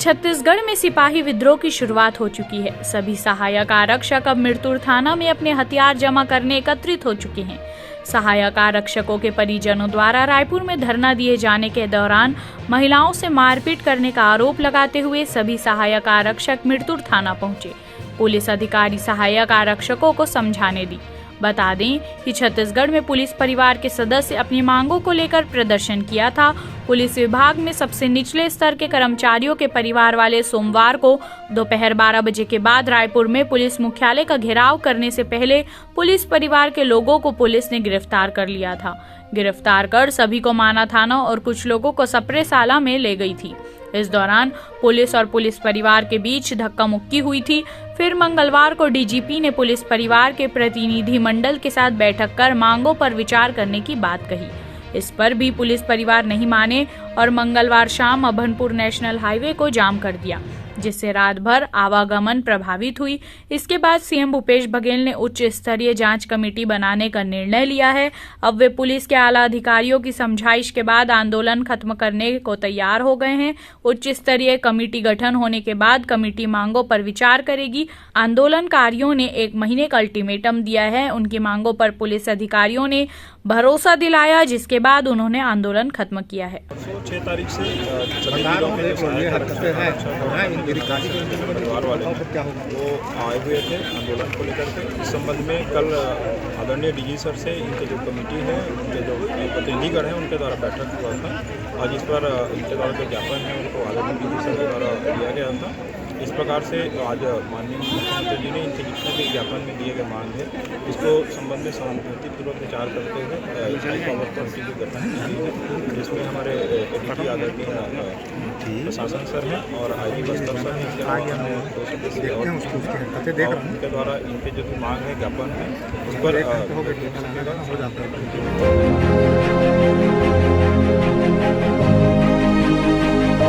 छत्तीसगढ़ में सिपाही विद्रोह की शुरुआत हो चुकी है। सभी सहायक आरक्षक अब मिरतुर थाना में अपने हथियार जमा करने एकत्रित हो चुके हैं। सहायक आरक्षकों के परिजनों द्वारा रायपुर में धरना दिए जाने के दौरान महिलाओं से मारपीट करने का आरोप लगाते हुए सभी सहायक आरक्षक मिरतुर थाना पहुंचे। पुलिस अधिकारी सहायक आरक्षकों को समझाने दी। बता दें कि छत्तीसगढ़ में पुलिस परिवार के सदस्य अपनी मांगों को लेकर प्रदर्शन किया था। पुलिस विभाग में सबसे निचले स्तर के कर्मचारियों के परिवार वाले सोमवार को दोपहर 12 बजे के बाद रायपुर में पुलिस मुख्यालय का घेराव करने से पहले पुलिस परिवार के लोगों को पुलिस ने गिरफ्तार कर लिया था। गिरफ्तार कर सभी को माना थाना और कुछ लोगों को सप्रे साला में ले गई थी। इस दौरान पुलिस और पुलिस परिवार के बीच धक्का मुक्की हुई थी। फिर मंगलवार को डीजीपी ने पुलिस परिवार के प्रतिनिधि मंडल के साथ बैठक कर मांगों पर विचार करने की बात कही। इस पर भी पुलिस परिवार नहीं माने और मंगलवार शाम अभनपुर नेशनल हाईवे को जाम कर दिया, जिससे रात भर आवागमन प्रभावित हुई। इसके बाद सीएम भूपेश बघेल ने उच्च स्तरीय जांच कमेटी बनाने का निर्णय लिया है। अब वे पुलिस के आला अधिकारियों की समझाइश के बाद आंदोलन खत्म करने को तैयार हो गए हैं। उच्च स्तरीय कमेटी गठन होने के बाद कमेटी मांगों पर विचार करेगी। आंदोलनकारियों ने 1 महीने का अल्टीमेटम दिया है। उनकी मांगों पर पुलिस अधिकारियों ने भरोसा दिलाया, जिसके बाद उन्होंने आंदोलन खत्म किया है। 6 तारीख से परिवार वाले वो आए हुए थे आंदोलन को लेकर के। इस संबंध में कल आदरणीय डीजी सर से इनके जो कमेटी है, उनके जो प्रतिनिधिगण हैं, उनके द्वारा बैठक हुआ था। आज इस पर इनके द्वारा जो ज्ञापन है उनको आदरणीय डीजी सर के द्वारा दिया गया था। इस प्रकार से आज माननीय मुख्यमंत्री जी ने इनके जितने भी ज्ञापन में दिए गए मांग है, इसको संबंध में सहानुभूतिपूर्वक विचार करते हुए हाई पावर कमेटी का गठन की गई है, जिसमें हमारे एडीजी आदरणीय प्रशासन सर हैं और आईजी बस्तर सर हैं। उनके द्वारा इनके जो भी मांग है, ज्ञापन है, उस पर